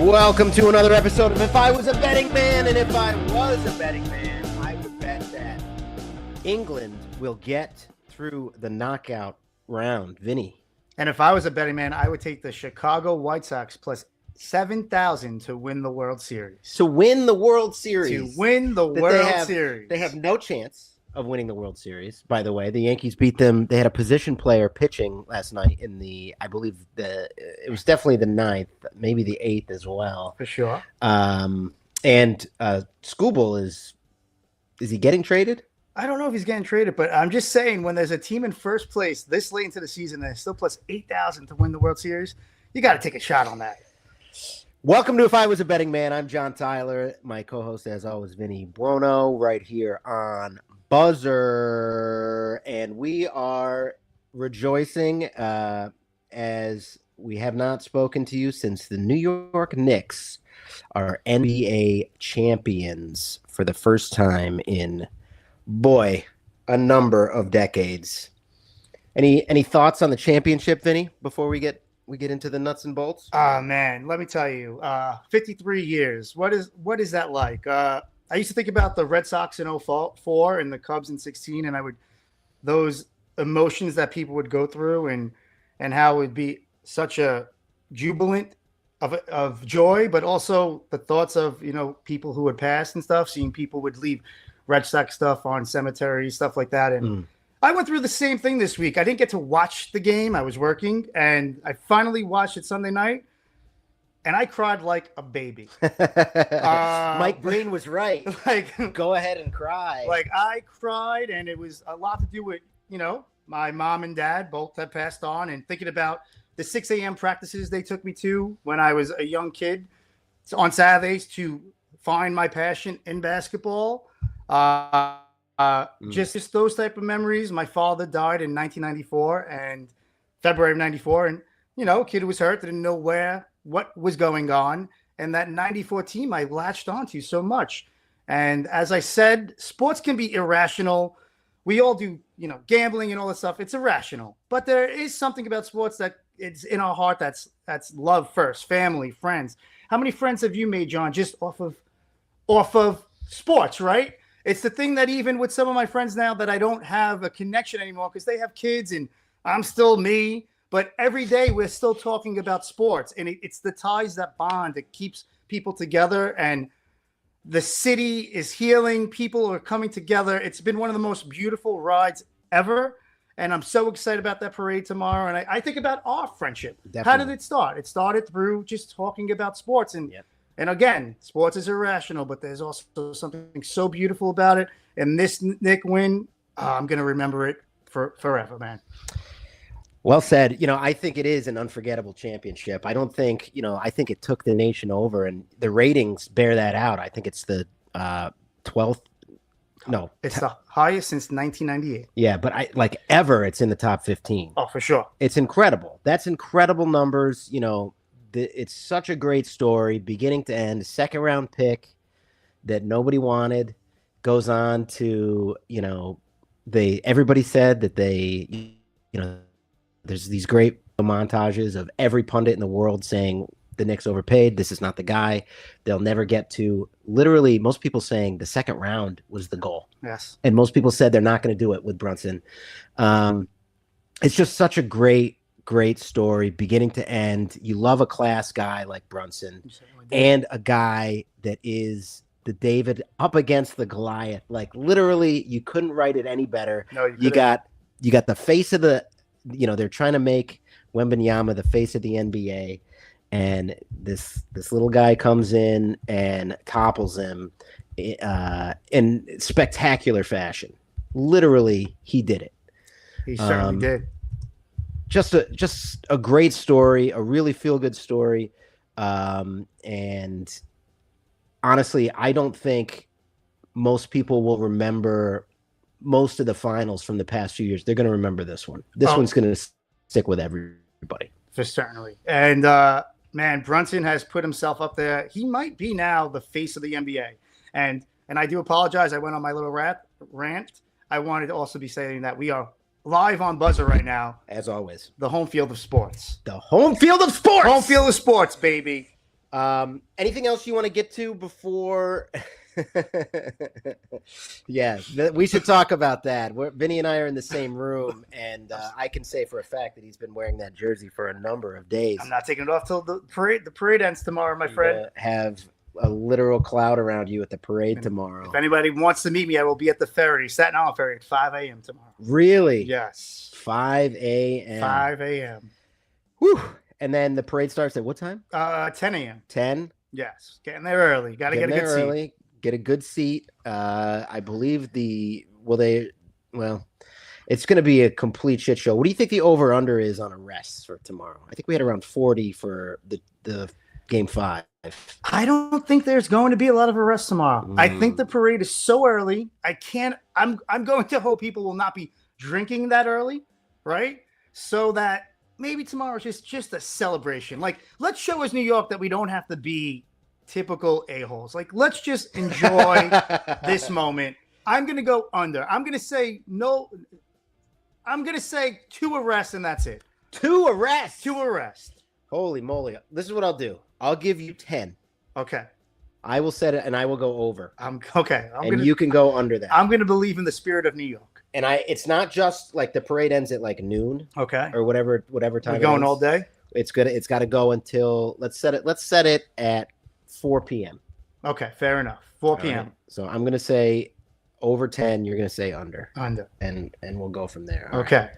Welcome to another episode of If I Was a Betting Man, and if I was a betting man, I would bet that England will get through the knockout round. Vinny. And if I was a betting man, I would take the Chicago White Sox plus 7,000 to win the World Series. To win the World Series. To win the World Series. They have no chance of winning the World Series, by the way. The Yankees beat them. They had a position player pitching last night in I believe it was definitely the 9th, maybe the 8th as well. For sure. And Skubal is he getting traded? I don't know if he's getting traded, but I'm just saying when there's a team in first place this late into the season and still plus 8,000 to win the World Series, you got to take a shot on that. Welcome to If I Was a Betting Man. I'm John Tyler. My co-host, as always, Vinny Buono, right here on Buzzer. And we are rejoicing as we have not spoken to you since the New York Knicks are NBA champions for the first time in, a number of decades. Any thoughts on the championship, Vinny, before we get into the nuts and bolts? Man, let me tell you, 53 years. What is that like? I used to think about the Red Sox in 04 and the Cubs in 16, and those emotions that people would go through and how it would be such a jubilant of joy, but also the thoughts of, people who would pass and stuff, seeing people would leave Red Sox stuff on cemeteries, stuff like that. And I went through the same thing this week. I didn't get to watch the game. I was working, and I finally watched it Sunday night, and I cried like a baby. Mike Breen was right. Go ahead and cry. I cried, and it was a lot to do with, my mom and dad both had passed on, and thinking about the 6 a.m. practices they took me to when I was a young kid on Saturdays to find my passion in basketball. Just those type of memories. My father died in 1994 and February of 94. And, kid was hurt, didn't know what was going on. And that 94 team I latched onto so much. And as I said, sports can be irrational. We all do, gambling and all that stuff. It's irrational. But there is something about sports that it's in our heart. That's love first, family, friends. How many friends have you made, John, just off of sports, right? It's the thing that even with some of my friends now that I don't have a connection anymore because they have kids and I'm still me. But every day we're still talking about sports, and it's the ties that bond that keeps people together. And the city is healing. People are coming together. It's been one of the most beautiful rides ever. And I'm so excited about that parade tomorrow. And I think about our friendship. Definitely. How did it start? It started through just talking about sports. And And again, sports is irrational, but there's also something so beautiful about it. And this Knick win, I'm going to remember it forever, man. Well said. I think it is an unforgettable championship. I don't think, I think it took the nation over, and the ratings bear that out. I think it's the 12th. No, it's the highest since 1998. Yeah, but ever, it's in the top 15. Oh, for sure. It's incredible. That's incredible numbers. It's such a great story, beginning to end. Second round pick that nobody wanted goes on to, everybody said that there's these great montages of every pundit in the world saying the Knicks overpaid. This is not the guy. They'll never get to. Literally, most people saying the second round was the goal. Yes. And most people said they're not going to do it with Brunson. It's just such a great story, beginning to end. You love a class guy like Brunson and a guy that is the David up against the Goliath. Literally, you couldn't write it any better. No, you got the face of the, they're trying to make Wembanyama the face of the NBA, and this little guy comes in and topples him in spectacular fashion. Literally, he did it. He certainly did. Just a great story, a really feel-good story. And honestly, I don't think most people will remember most of the finals from the past few years. They're going to remember this one. This one's going to stick with everybody. For certainly. And, man, Brunson has put himself up there. He might be now the face of the NBA. And I do apologize. I went on my little rant. I wanted to also be saying that we are live on Buzzer right now. As always. The home field of sports. The home field of sports! Home field of sports, baby. Anything else you want to get to before? Yeah, we should talk about that. Vinny and I are in the same room, and I can say for a fact that he's been wearing that jersey for a number of days. I'm not taking it off till the parade ends tomorrow, my friend. Have a literal cloud around you at the parade tomorrow. If anybody wants to meet me, I will be at the ferry, Staten Island ferry, at 5 a.m. tomorrow. Really? Yes. 5 a.m. 5 a.m. Whew. And then the parade starts at what time? 10 a.m. 10? Yes. Getting there early. Got to get a good seat. Get a good seat. I believe it's going to be a complete shit show. What do you think the over-under is on arrests for tomorrow? I think we had around 40 for the game 5. I don't think there's going to be a lot of arrests tomorrow. I think the parade is so early. I'm going to hope people will not be drinking that early, right? So that maybe tomorrow is just a celebration. Like, let's show as New York that we don't have to be typical a-holes. Like, let's just enjoy this moment. I'm going to go under. I'm going to say no. I'm going to say 2 arrests and that's it. 2 arrests? 2 arrests. Holy moly. This is what I'll do. I'll give you 10. Okay. I will set it and I will go over. You can go under that. I'm going to believe in the spirit of New York. And it's not just like the parade ends at like noon. Okay. Or whatever time. We're going all day? It's got to go until let's set it at 4 p.m. Okay, fair enough. 4 p.m. Right. So I'm going to say over 10, you're going to say under. Under. And we'll go from there. All okay. Right.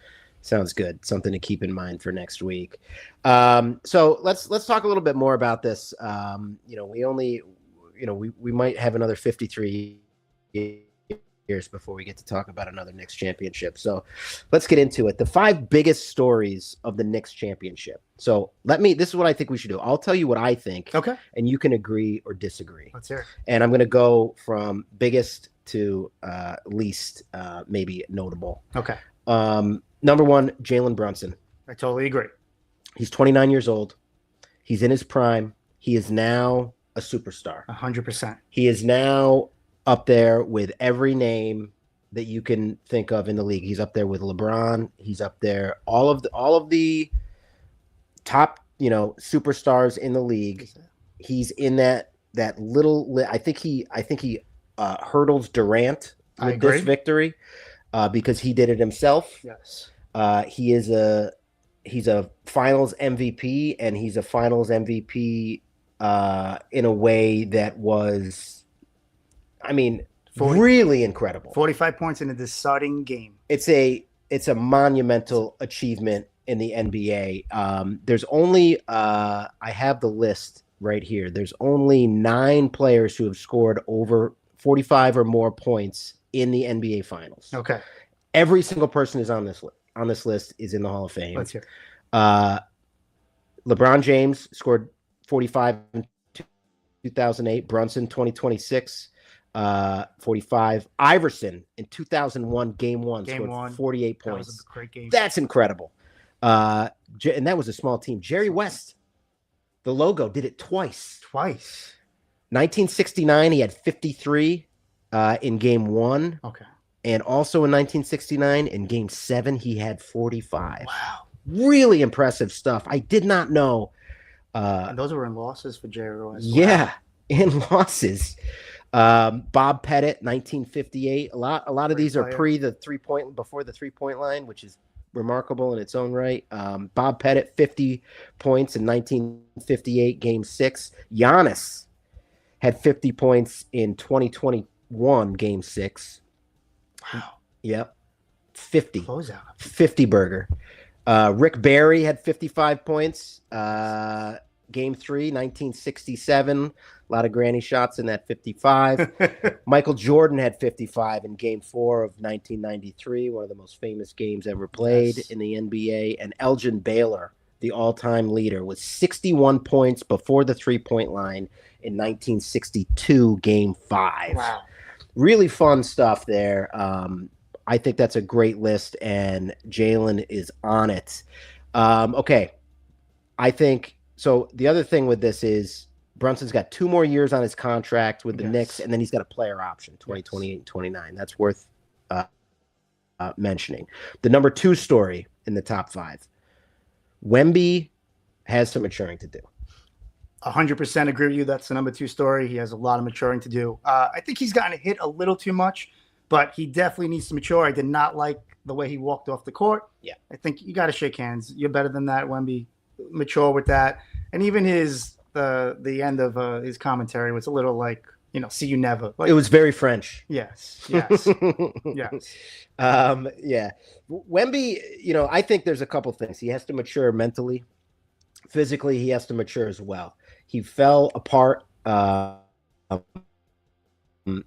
Sounds good. Something to keep in mind for next week. So let's talk a little bit more about this. We might have another 53 years before we get to talk about another Knicks championship. So let's get into it. The 5 biggest stories of the Knicks championship. So this is what I think we should do. I'll tell you what I think. Okay. And you can agree or disagree. Let's hear it. And I'm going to go from biggest to least maybe notable. Okay. Number 1, Jalen Brunson. I totally agree. He's 29 years old. He's in his prime. He is now a superstar. 100%. He is now up there with every name that you can think of in the league. He's up there with LeBron. He's up there. All of the top, superstars in the league. He's in that little. I think he hurdles Durant with this victory. Because he did it himself. Yes. He's a Finals MVP, and he's a Finals MVP in a way that was, really incredible. 45 points in a deciding game. It's a monumental achievement in the NBA. There's only I have the list right here. There's only 9 players who have scored over 45 or more points in the NBA Finals. Okay. Every single person is on this list. On this list is in the Hall of Fame. Let's hear. LeBron James scored 45 in 2008. Brunson 2026, 45. Iverson in 2001, Game 1 scored 48 points. That was a great game. That's incredible. And that was a small team. Jerry West, the logo, did it twice. 1969, he had 53. In Game 1. Okay. And also in 1969, in Game 7, he had 45. Wow. Really impressive stuff. I did not know. And those were in losses for Jerry West. Yeah, in losses. Bob Pettit, 1958. A lot of these are before the 3-point line, which is remarkable in its own right. Bob Pettit, 50 points in 1958, Game 6. Giannis had 50 points in 2021, Game 6. Wow. Yep. 50. Close out. 50 burger. Rick Barry had 55 points. Game 3, 1967. A lot of granny shots in that 55. Michael Jordan had 55 in Game 4 of 1993, one of the most famous games ever played in the NBA. And Elgin Baylor, the all-time leader, with 61 points before the 3-point line in 1962, Game 5. Wow. Really fun stuff there. I think that's a great list, and Jalen is on it. Okay. I think so. The other thing with this is Brunson's got 2 more years on his contract with the Knicks, and then he's got a player option, 2028 and 29. That's worth mentioning. The number 2 story in the top 5. Wemby has some maturing to do. 100% agree with you. That's the number 2 story. He has a lot of maturing to do. I think he's gotten hit a little too much, but he definitely needs to mature. I did not like the way he walked off the court. Yeah. I think you got to shake hands. You're better than that, Wemby. Mature with that. And even the end of his commentary was a little like, see you never. Like, it was very French. Yes. Yes. Yeah. Wemby, I think there's a couple things. He has to mature mentally. Physically, he has to mature as well. He fell apart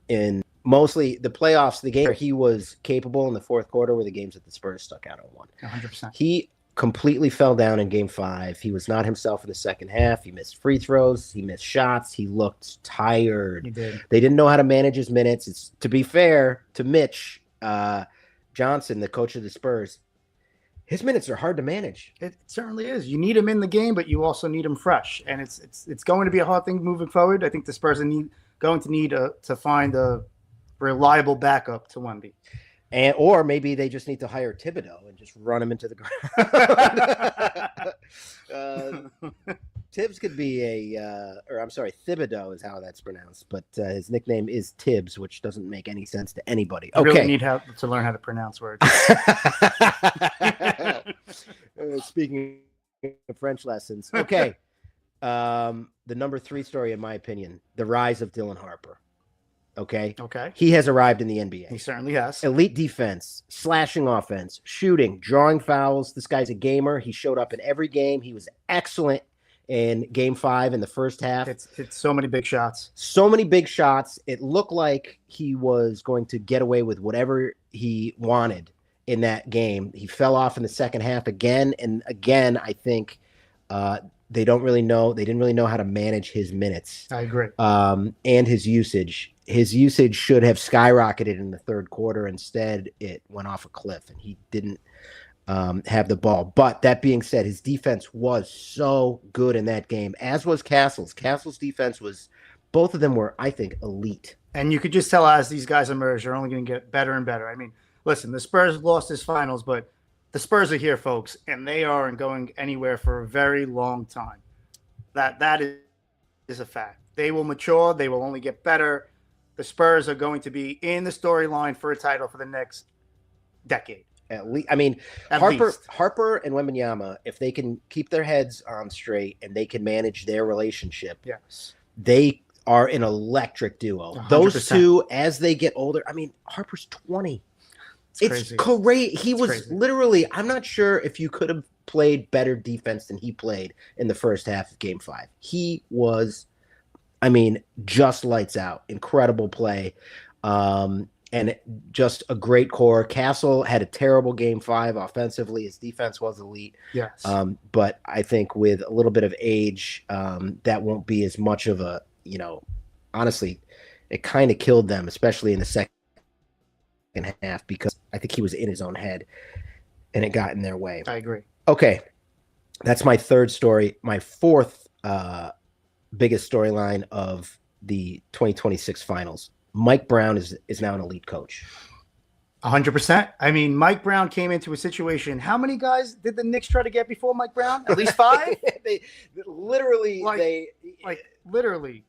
in mostly the playoffs. The game where he was capable in the fourth quarter were the games that the Spurs stuck out on one. 100%. He completely fell down in game 5. He was not himself in the second half. He missed free throws. He missed shots. He looked tired. He did. They didn't know how to manage his minutes. It's, to be fair to Mitch Johnson, the coach of the Spurs, his minutes are hard to manage. It certainly is. You need him in the game, but you also need him fresh, and it's going to be a hard thing moving forward. I think the Spurs are going to need to find a reliable backup to Wemby. Or maybe they just need to hire Thibodeau and just run him into the ground. Tibbs could be Thibodeau is how that's pronounced, but his nickname is Tibbs, which doesn't make any sense to anybody. You okay. really need to learn how to pronounce words. Speaking of French lessons. Okay. The number 3 story, in my opinion, the rise of Dylan Harper. Okay. He has arrived in the NBA. He certainly has. Elite defense, slashing offense, shooting, drawing fouls. This guy's a gamer. He showed up in every game. He was excellent in game 5 in the first half. It's so many big shots. So many big shots. It looked like he was going to get away with whatever he wanted in that game. He fell off in the second half again. And again, I think they didn't really know how to manage his minutes. I agree. And his usage. His usage should have skyrocketed in the third quarter. Instead, it went off a cliff, and he didn't have the ball. But that being said, his defense was so good in that game, as was Castle's. Castle's defense was, both of them were, I think, elite. And you could just tell as these guys emerge, they're only going to get better and better. I mean, listen, the Spurs lost his finals, but the Spurs are here, folks, and they aren't going anywhere for a very long time. That is a fact. They will mature. They will only get better. The Spurs are going to be in the storyline for a title for the next decade. At least, I mean, Harper and Wembanyama, if they can keep their heads on straight and they can manage their relationship, yes, they are an electric duo. 100%. Those two, as they get older, I mean, Harper's 20. It's great. He was literally, I'm not sure if you could have played better defense than he played in the first half of game 5. He was, I mean, just lights out. Incredible play. And just a great core. Castle had a terrible game 5 offensively. His defense was elite. Yes. But I think with a little bit of age, that won't be as much of a, honestly, it kind of killed them, especially in the second half, because I think he was in his own head and it got in their way. I agree. Okay. That's my 3rd story. My 4th biggest storyline of the 2026 finals. Mike Brown is now an elite coach. 100%. I mean, Mike Brown came into a situation. How many guys did the Knicks try to get before Mike Brown? At least 5? Literally.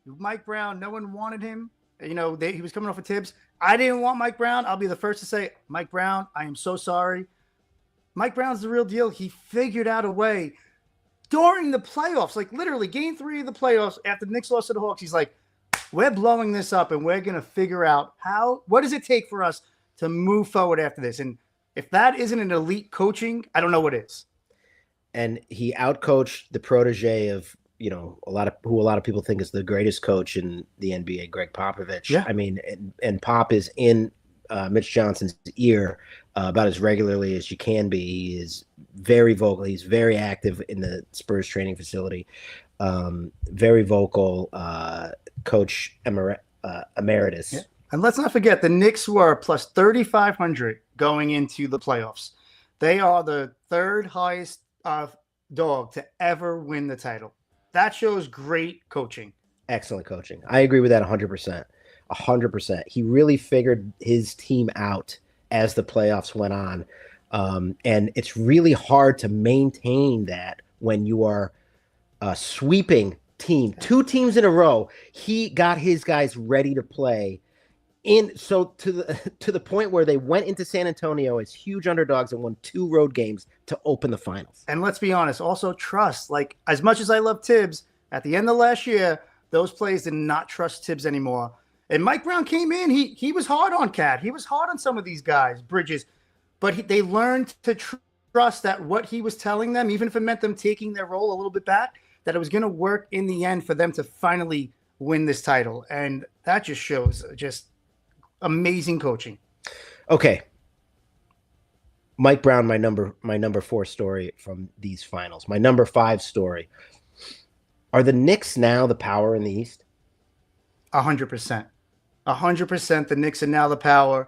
Mike Brown, no one wanted him. He was coming off of Tibbs. I didn't want Mike Brown. I'll be the first to say, Mike Brown, I am so sorry. Mike Brown's the real deal. He figured out a way during the playoffs, like literally game 3 of the playoffs after the Knicks lost to the Hawks. He's like, we're blowing this up and we're going to figure out what does it take for us to move forward after this? And if that isn't an elite coaching, I don't know what is. And he outcoached the protege of, a lot of people think is the greatest coach in the NBA, Greg Popovich. Yeah. I mean, and Pop is in Mitch Johnson's ear about as regularly as you can be. He is very vocal. He's very active in the Spurs training facility. Very vocal, coach emeritus. Yeah. And let's not forget, the Knicks were plus 3,500 going into the playoffs. They are the 3rd highest dog to ever win the title. That shows great coaching. Excellent coaching. I agree with that 100%. 100%. He really figured his team out as the playoffs went on. And it's really hard to maintain that when you are sweeping team. 2 teams in a row. He got his guys ready to play. So to the point where they went into San Antonio as huge underdogs and won 2 road games to open the finals. And let's be honest, also trust. Like, as much as I love Tibbs, at the end of last year, those players did not trust Tibbs anymore. And Mike Brown came in. He was hard on Cat. He was hard on some of these guys, Bridges. But they learned to trust that what he was telling them, even if it meant them taking their role a little bit back, that it was going to work in the end for them to finally win this title. And that just shows just amazing coaching. Okay. Mike Brown, my number 4 story from these finals. My number 5 story. Are the Knicks now the power in the East? 100%. 100%. The Knicks are now the power.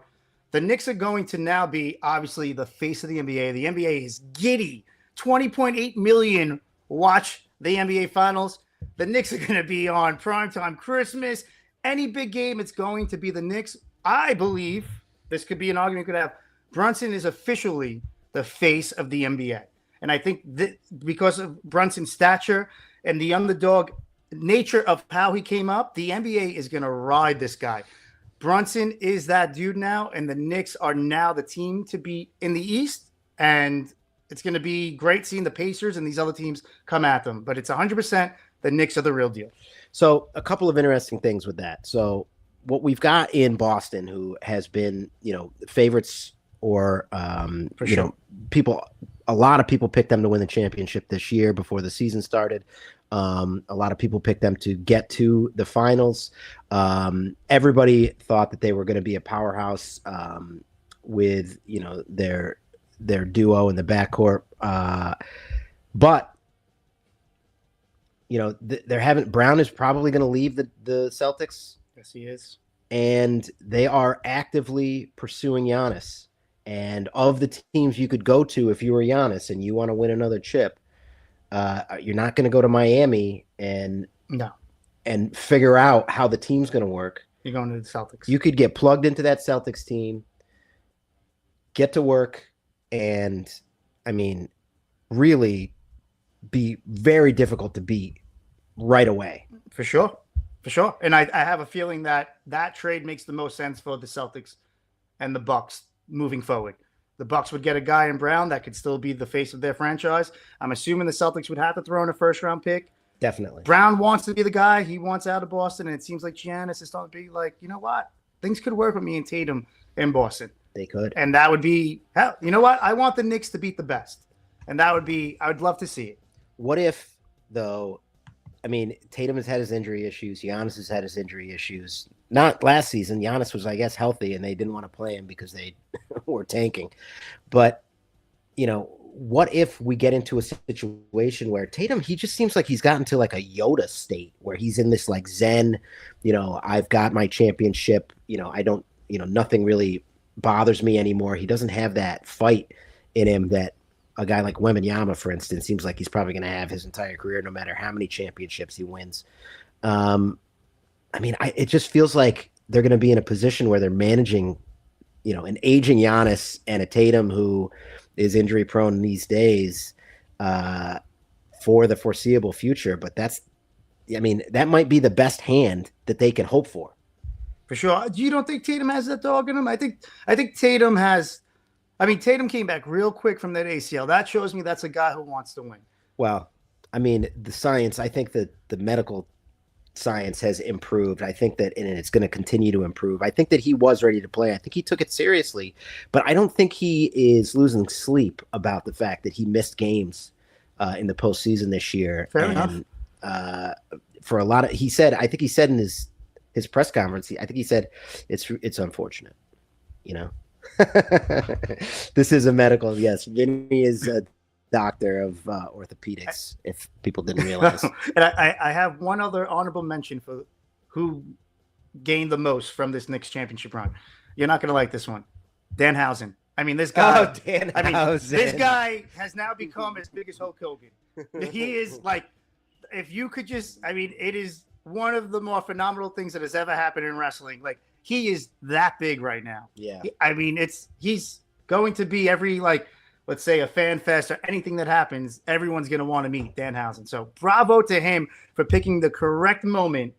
The Knicks are going to now be obviously the face of the NBA. The NBA is giddy. 20.8 million watch the NBA Finals. The Knicks are going to be on primetime Christmas. Any big game, it's going to be the Knicks. I believe this could be an argument we could have. Brunson is officially the face of the NBA. And I think that because of Brunson's stature and the underdog nature of how he came up, the NBA is going to ride this guy. Brunson is that dude now, and the Knicks are now the team to beat in the East. And it's going to be great seeing the Pacers and these other teams come at them. But it's 100% the Knicks are the real deal. So a couple of interesting things with that. So what we've got in Boston, who has been, favorites or, people, a lot of people picked them to win the championship this year before the season started. A lot of people picked them to get to the finals. Everybody thought that they were going to be a powerhouse with, their duo in the backcourt. But Brown is probably going to leave the Celtics. Yes, he is. And they are actively pursuing Giannis. And of the teams you could go to if you were Giannis and you want to win another chip, you're not going to go to Miami and figure out how the team's going to work. You're going to the Celtics. You could get plugged into that Celtics team, get to work, and, really be very difficult to beat right away. For sure. And I have a feeling that trade makes the most sense for the Celtics and the Bucks moving forward. The Bucks would get a guy in Brown that could still be the face of their franchise. I'm assuming the Celtics would have to throw in a first-round pick. Definitely. Brown wants to be the guy. He wants out of Boston, and it seems like Giannis is starting to be like, you know what? Things could work with me and Tatum in Boston. They could. And that would be, hell, you know what? I want the Knicks to beat the best. And that would be, I would love to see it. What if, though, Tatum has had his injury issues. Giannis has had his injury issues. Not last season. Giannis was, I guess, healthy, and they didn't want to play him because they were tanking. But, what if we get into a situation where Tatum, he just seems like he's gotten to like a Yoda state where he's in this like Zen, I've got my championship, I don't, nothing really bothers me anymore. He doesn't have that fight in him that a guy like Wembanyama, for instance, seems like he's probably going to have his entire career, no matter how many championships he wins. It just feels like they're going to be in a position where they're managing, an aging Giannis and a Tatum who is injury prone these days for the foreseeable future. But that might be the best hand that they can hope for. For sure. You don't think Tatum has that dog in him? I think Tatum has. Tatum came back real quick from that ACL. That shows me that's a guy who wants to win. Well, the science, I think that the medical science has improved. I think that, and it's going to continue to improve. I think that he was ready to play. I think he took it seriously, but I don't think he is losing sleep about the fact that he missed games in the postseason this year. Fair enough. For a lot of, I think he said in his press conference, I think he said it's unfortunate, This is a medical. Yes, Vinny is a doctor of orthopedics. If people didn't realize, and I have one other honorable mention for who gained the most from this Knicks championship run. You're not going to like this one, Danhausen. This guy. This guy has now become as big as Hulk Hogan. He is like, if you could just, it is one of the more phenomenal things that has ever happened in wrestling. Like, he is that big right now. Yeah. He's going to be every let's say a fan fest or anything that happens, everyone's going to want to meet Danhausen. So bravo to him for picking the correct moment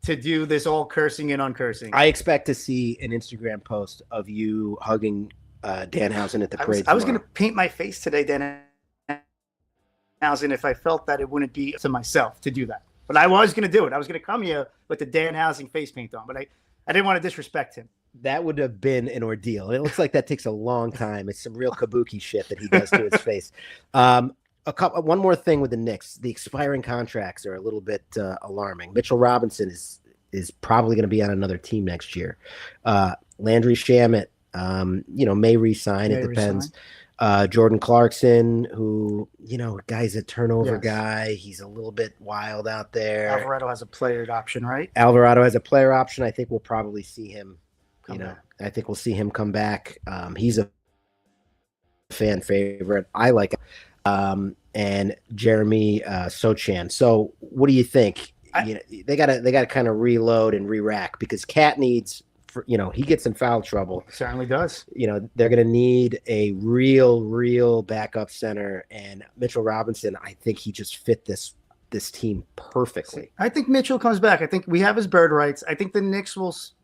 to do this all cursing and uncursing. I expect to see an Instagram post of you hugging Danhausen at the parade. I was going to paint my face today, Danhausen, if I felt that it wouldn't be to myself to do that. But I was going to do it. I was going to come here with the Danhausen face paint on, but I didn't want to disrespect him. That would have been an ordeal. It looks like that takes a long time. It's some real kabuki shit that he does to his face. One more thing with the Knicks. The expiring contracts are a little bit alarming. Mitchell Robinson is probably going to be on another team next year. Landry Shamet, may re-sign. It depends. Jordan Clarkson, who, guy's a turnover guy. He's a little bit wild out there. Alvarado has a player option, right? Alvarado has a player option. I think we'll probably see him. I think we'll see him come back. He's a fan favorite. I like him. And Jeremy Sochan. So what do you think? They gotta kind of reload and re-rack because Cat needs, he gets in foul trouble. Certainly does. They're going to need a real backup center, and Mitchell Robinson, I think he just fit this team perfectly. I think Mitchell comes back. I think we have his bird rights. I think the Knicks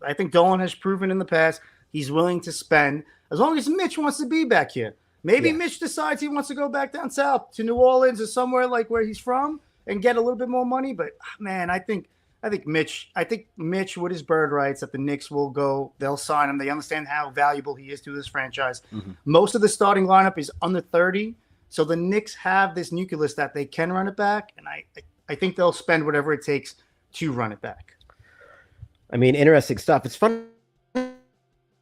I think Dolan has proven in the past he's willing to spend as long as Mitch wants to be back here. Maybe Mitch decides he wants to go back down south to New Orleans or somewhere like where he's from and get a little bit more money. But man, I think Mitch with his bird rights that the Knicks will go, they'll sign him. They understand how valuable he is to this franchise. Mm-hmm. Most of the starting lineup is under 30. So the Knicks have this nucleus that they can run it back. And I think they'll spend whatever it takes to run it back. I mean, interesting stuff. It's fun.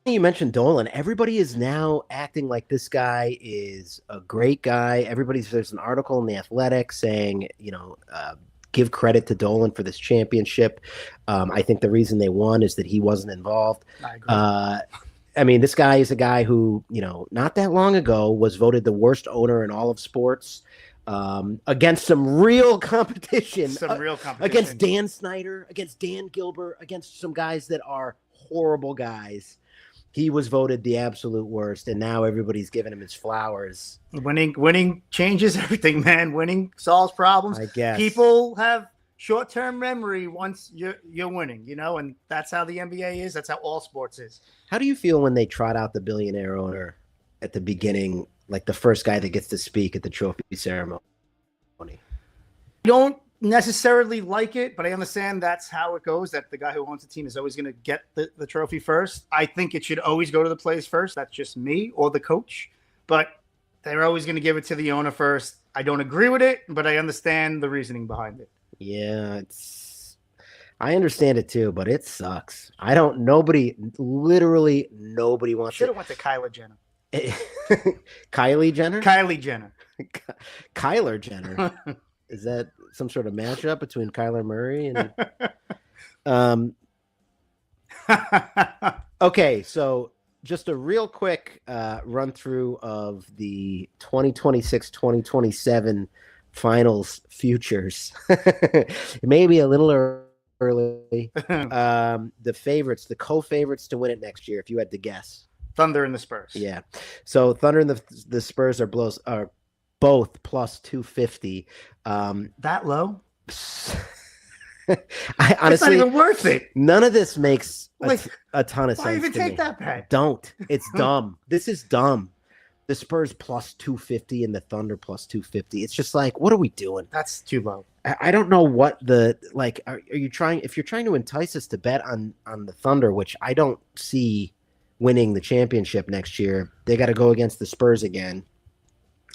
You mentioned Dolan. Everybody is now acting like this guy is a great guy. There's an article in The Athletic saying, give credit to Dolan for this championship. I think the reason they won is that he wasn't involved. I agree. This guy is a guy who, not that long ago was voted the worst owner in all of sports against some real competition. Against Dan Snyder, against Dan Gilbert, against some guys that are horrible guys. He was voted the absolute worst, and now everybody's giving him his flowers. Winning changes everything, man. Winning solves problems. I guess people have short-term memory once you're winning, and that's how the NBA is. That's how all sports is. How do you feel when they trot out the billionaire owner at the beginning, like the first guy that gets to speak at the trophy ceremony? I don't necessarily like it, but I understand that's how it goes, that the guy who owns the team is always going to get the trophy first. I think it should always go to the players first. That's just me or the coach, but they're always going to give it to the owner first. I don't agree with it, but I understand the reasoning behind it. Yeah, I understand it too, but it sucks. Literally nobody wants Should have went to Kylie Jenner. Kylie Jenner? Kylie Jenner. Kyler Jenner. Is that some sort of matchup between Kyler Murray and okay, so just a real quick run through of the 2026-2027 finals futures. It may be a little early. The favorites, the co-favorites to win it next year, if you had to guess. Thunder and the Spurs. Yeah. So Thunder and the Spurs are both plus 250. That low? I honestly, it's not even worth it. None of this makes a ton of sense. Why even to take me. that bet? Don't. It's dumb. This is dumb. The Spurs plus 250 and the Thunder plus 250. It's just like, what are we doing? That's too low. I don't know what are you trying, if you're trying to entice us to bet on the Thunder, which I don't see winning the championship next year, they got to go against the Spurs again.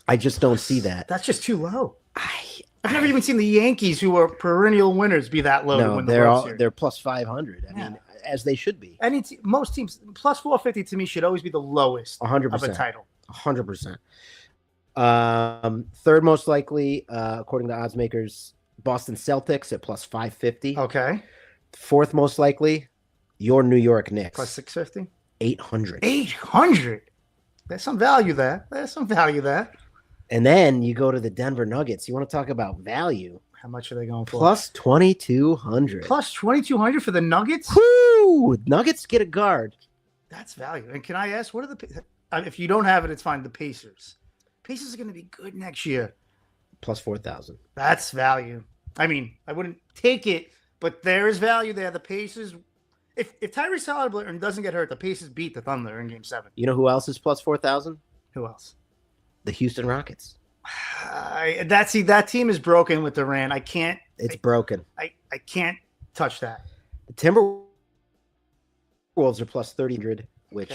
I just don't see that. That's just too low. I've never even seen the Yankees, who are perennial winners, be that low. No, they're plus 500. I mean, as they should be. Most teams plus 450 to me should always be the lowest 100% of a title. 100%. Third most likely, according to odds makers, Boston Celtics at plus 550. Okay. Fourth most likely, your New York Knicks plus 650. 800. 800. There's some value there. And then you go to the Denver Nuggets. You want to talk about value? How much are they going for? Plus 2,200. Plus 2,200 for the Nuggets? Woo! Nuggets get a guard. That's value. And can I ask, what are if you don't have it, it's fine. The Pacers. Pacers are going to be good next year. Plus 4,000. That's value. I mean, I wouldn't take it, but there is value there. The Pacers, if Tyrese Haliburton doesn't get hurt, the Pacers beat the Thunder in Game 7. You know who else is plus 4,000? Who else? The Houston Rockets. That team is broken with Durant. It's broken. I can't touch that. The Timberwolves are plus 3,000, which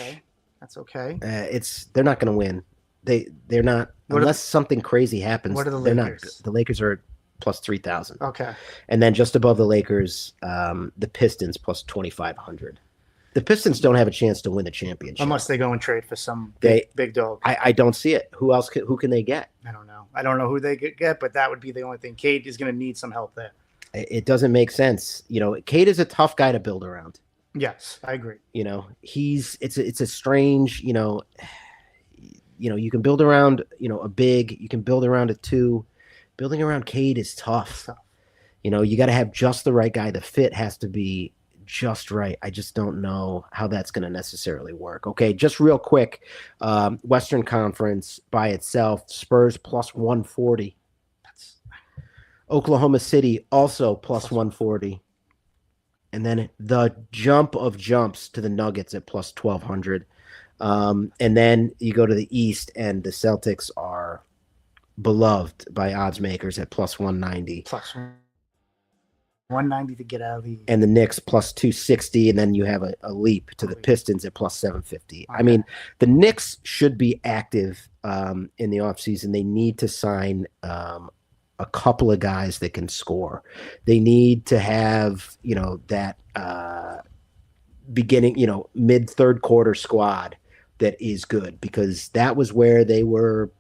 that's okay. They're not going to win. They're not unless something crazy happens. What are the Lakers? Lakers? The Lakers are plus 3,000. Okay. And then just above the Lakers, the Pistons plus 2,500. The Pistons don't have a chance to win the championship unless they go and trade for some big dog. I don't see it. Who can they get? I don't know. I don't know who they could get, but that would be the only thing. Cade is going to need some help there. It doesn't make sense. Cade is a tough guy to build around. Yes, I agree. It's a strange, you can build around, a big, you can build around a 2. Building around Cade is tough. You got to have just the right guy. The fit has to be just right. I just don't know how that's going to necessarily work. Okay, just real quick, Western Conference by itself, Spurs plus 140. Oklahoma City also plus 140. And then the jump of jumps to the Nuggets at plus 1,200. And then you go to the East, and the Celtics are beloved by odds makers at plus 190. Plus 190 to get out of the... And the Knicks plus 260, and then you have a leap to the Pistons at plus 750. Okay. I mean, the Knicks should be active in the offseason. They need to sign a couple of guys that can score. They need to have, that beginning, mid third quarter squad that is good, because that was where they were,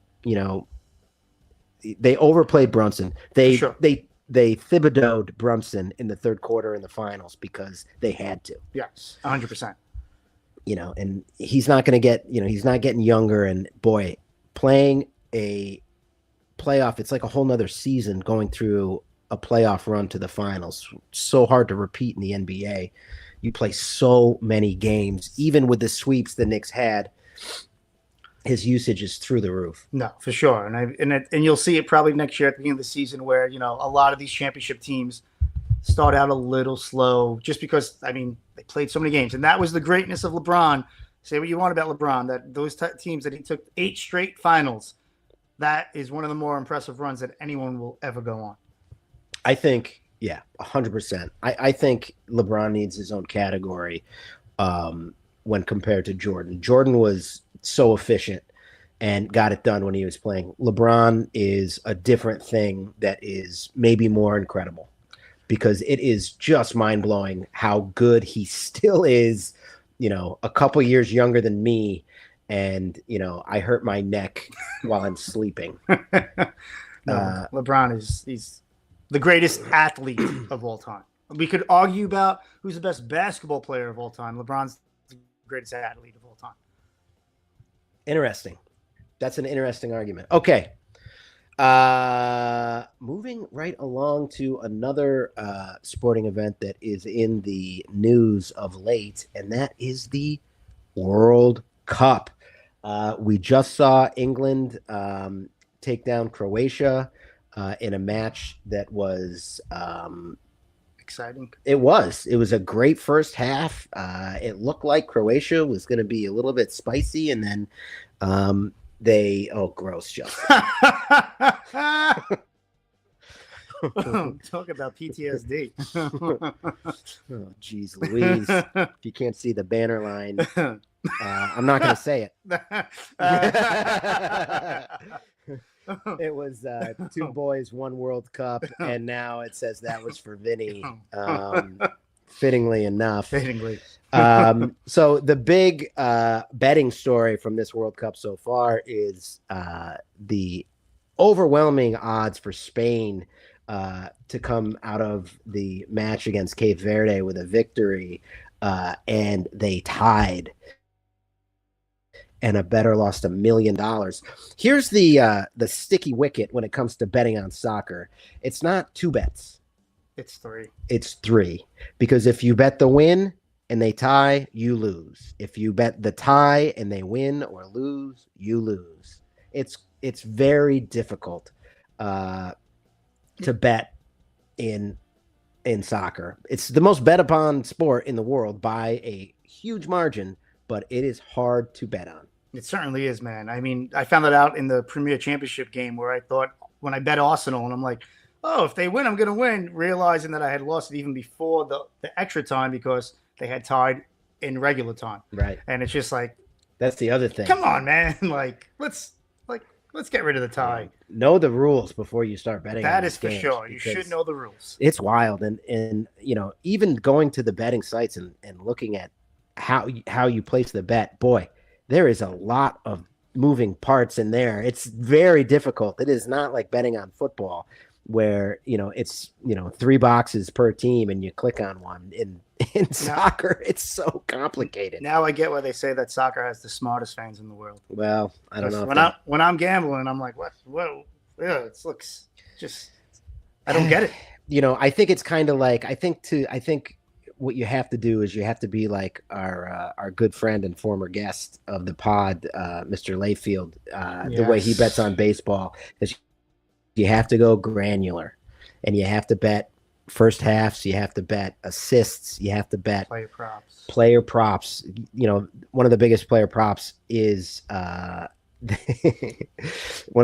they overplayed Brunson. They Thibodeau'd Brunson in the third quarter in the finals because they had to. Yes, 100%. And he's not going to get, he's not getting younger. And boy, playing a playoff, it's like a whole nother season going through a playoff run to the finals. So hard to repeat in the NBA. You play so many games, even with the sweeps the Knicks had. His usage is through the roof. No, for sure. And you'll see it probably next year at the beginning of the season where, a lot of these championship teams start out a little slow just because, they played so many games. And that was the greatness of LeBron. Say what you want about LeBron, that those teams that he took 8 straight finals, that is one of the more impressive runs that anyone will ever go on. I think, 100%. I think LeBron needs his own category when compared to Jordan. Jordan was so efficient and got it done when he was playing. LeBron is a different thing that is maybe more incredible, because it is just mind-blowing how good he still is, a couple years younger than me. And, I hurt my neck while I'm sleeping. LeBron he's the greatest athlete of all time. We could argue about who's the best basketball player of all time. LeBron's the greatest athlete of all time. Interesting. That's an interesting argument. Okay. Moving right along to another sporting event that is in the news of late, and that is the World Cup. We just saw England take down Croatia in a match that was exciting. It was a great first half. It looked like Croatia was going to be a little bit spicy, and then gross, Justin. Talk about PTSD. Oh, geez, Louise. If you can't see the banner line, I'm not going to say it. It was 2 boys, 1 World Cup, and now it says that was for Vinny. Fittingly enough. So the big betting story from this World Cup so far is the overwhelming odds for Spain to come out of the match against Cape Verde with a victory, and they tied. And a bettor lost $1 million. Here's the sticky wicket when it comes to betting on soccer. It's not 2 bets. It's 3. It's 3. Because if you bet the win and they tie, you lose. If you bet the tie and they win or lose, you lose. It's it's very difficult to bet in soccer. It's the most bet upon sport in the world by a huge margin, but it is hard to bet on. It certainly is, man. I mean, I found that out in the Premier Championship game where I thought when I bet Arsenal, and I'm like, oh, if they win, I'm going to win, realizing that I had lost it even before the extra time because they had tied in regular time. Right. And it's just like, that's the other thing. Come on, man. Let's get rid of the tie. Know the rules before you start betting. That is for sure. You should know the rules. It's wild. And even going to the betting sites and looking at how you place the bet, boy, there is a lot of moving parts in there. It's very difficult. It is not like betting on football where, it's, 3 boxes per team and you click on one. In soccer, it's so complicated. Now I get why they say that soccer has the smartest fans in the world. Well, I don't know. When I'm gambling, I'm like, what? Yeah, it looks just. I don't get it. I think it's kind of like I think what you have to do is you have to be like our good friend and former guest of the pod, Mr. Layfield, the way he bets on baseball, is you have to go granular, and you have to bet first halves, you have to bet assists, you have to bet player props. One of the biggest player props is one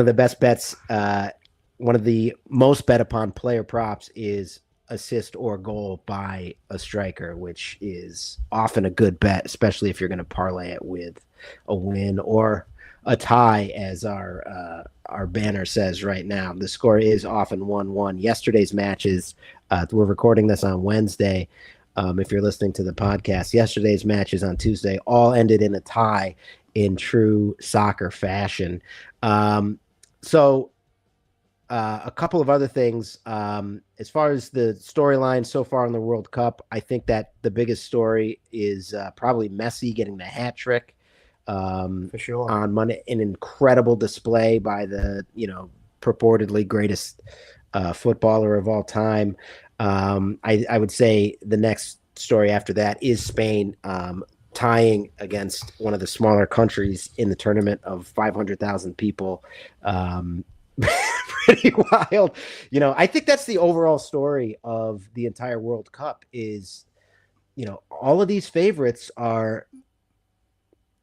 of the best bets, one of the most bet upon player props is assist or goal by a striker, which is often a good bet, especially if you're going to parlay it with a win or a tie, as our banner says right now. The score is often 1-1. Yesterday's matches, we're recording this on Wednesday. If you're listening to the podcast, yesterday's matches on Tuesday all ended in a tie in true soccer fashion. So a couple of other things. As far as the storyline so far in the World Cup, I think that the biggest story is probably Messi getting the hat trick. For sure. On Monday, an incredible display by the purportedly greatest footballer of all time. I would say the next story after that is Spain tying against one of the smaller countries in the tournament of 500,000 people. Pretty wild. I think that's the overall story of the entire World Cup is, all of these favorites are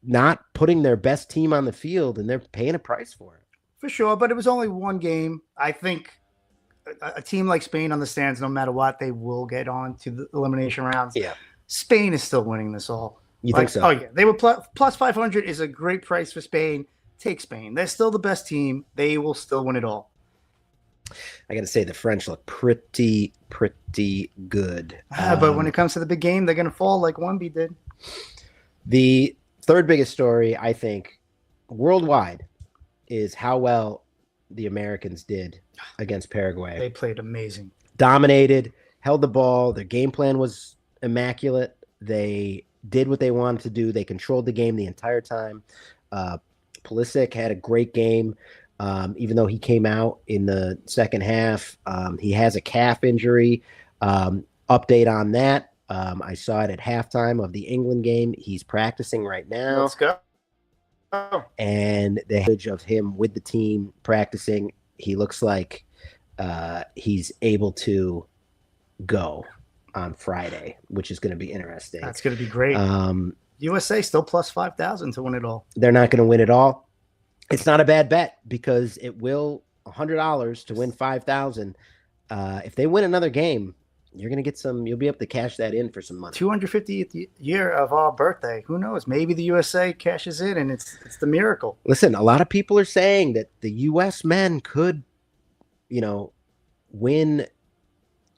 not putting their best team on the field, and they're paying a price for it. For sure, but it was only one game. I think a team like Spain understands no matter what, they will get on to the elimination rounds. Yeah. Spain is still winning this all. You think so? Oh, yeah. They were plus 500 is a great price for Spain. Take Spain. They're still the best team. They will still win it all. I got to say the French look pretty good. But when it comes to the big game, they're going to fall like Wemby did. The third biggest story, I think, worldwide is how well the Americans did against Paraguay. They played amazing. Dominated, held the ball. Their game plan was immaculate. They did what they wanted to do. They controlled the game the entire time. Pulisic had a great game. Even though he came out in the second half, he has a calf injury. Update on that. I saw it at halftime of the England game. He's practicing right now. Let's go. And the image of him with the team practicing, he looks like he's able to go on Friday, which is going to be interesting. That's going to be great. USA still plus 5,000 to win it all. They're not going to win it all. It's not a bad bet because it will $100 to win 5,000. If they win another game, you're going to get some, you'll be able to cash that in for some money. 250th year of our birthday. Who knows? Maybe the USA cashes in and it's the miracle. Listen, a lot of people are saying that the US men could, win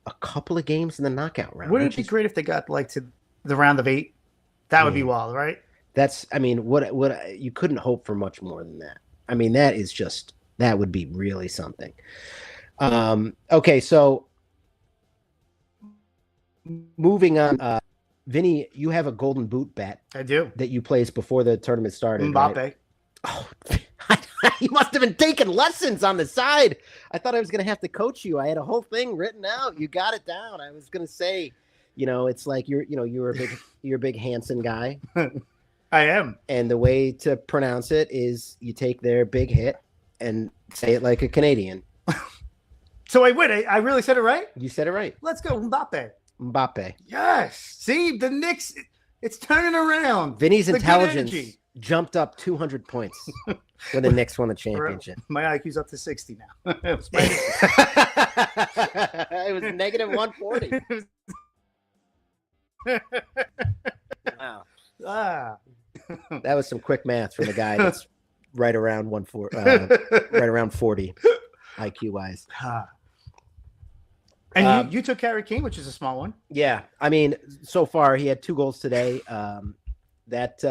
a couple of games in the knockout round. Wouldn't it be great if they got like to the round of 8? That would be wild, right? What you couldn't hope for much more than that. I mean, that would be really something. Okay, so moving on, Vinny, you have a golden boot bet. I do. That you placed before the tournament started. Mbappe. Right? Oh, you must have been taking lessons on the side. I thought I was going to have to coach you. I had a whole thing written out. You got it down. I was going to say, it's like you're a big Hanson guy. I am. And the way to pronounce it is you take their big hit and say it like a Canadian. So wait, I really said it right? You said it right. Let's go, Mbappe. Mbappe. Yes. See, the Knicks, it's turning around. Vinny's The good intelligence energy. jumped up 200 points when the Knicks won the championship. My IQ's up to 60 now. It was my- It was negative 140. Wow. Ah. That was some quick math from a guy that's right around 40 IQ wise. Ah. And Um, you took Harry Kane, which is a small one. Yeah, I mean, so far he had 2 goals today. That's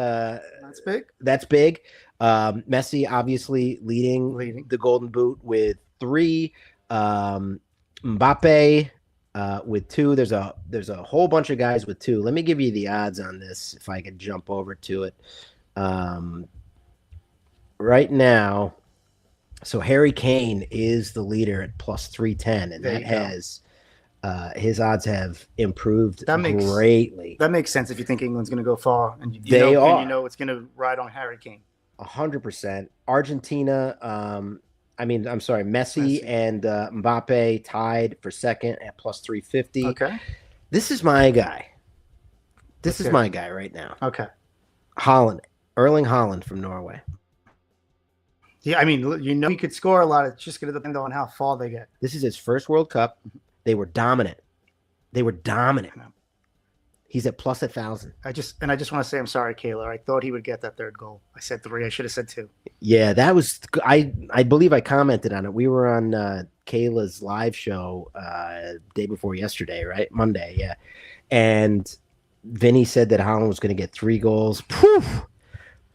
big. That's big. Messi obviously leading the Golden Boot with 3. Mbappe with 2. There's a whole bunch of guys with 2. Let me give you the odds on this if I could jump over to it. Right now, so Harry Kane is the leader at plus 310, and There that you go. has his odds have improved That makes- greatly. That makes sense if you think England's going to go far, and you They know, are. and you know it's going to ride on Harry Kane. 100%. Argentina, I'm sorry, Messi Messi. and Mbappe tied for second at plus 350. Okay. This is my guy. This Let's is hear my it. guy right now. Okay. Holland, Erling Holland from Norway. Yeah, I mean, you know, he could score a lot. It's just going to depend on how far they get. This is his first World Cup. They were dominant. He's at plus 1,000. I just want to say I'm sorry, Kayla. I thought he would get that 3rd goal. I said 3. I should have said 2. Yeah, that was I believe I commented on it. We were on Kayla's live show day before yesterday, right? Monday, yeah. And Vinny said that Holland was going to get 3 goals. Poof!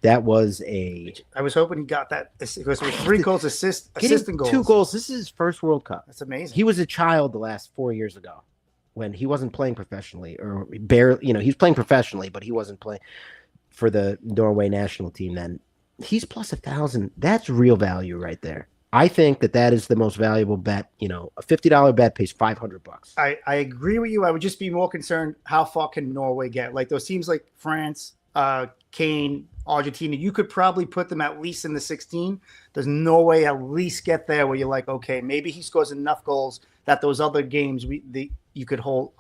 That was I was hoping he got that because it was 3 goals, assisting goals. 2 goals. This is his first World Cup. That's amazing. He was a child the last 4 years ago when he wasn't playing professionally or barely, he was playing professionally, but he wasn't playing for the Norway national team then. He's plus 1,000. That's real value right there. I think that is the most valuable bet. A $50 bet pays $500. I agree with you. I would just be more concerned how far can Norway get? Like those teams like France, Kane, Argentina, you could probably put them at least in the 16. Does Norway at least get there where you're like, okay, maybe he scores enough goals that those other games you could hold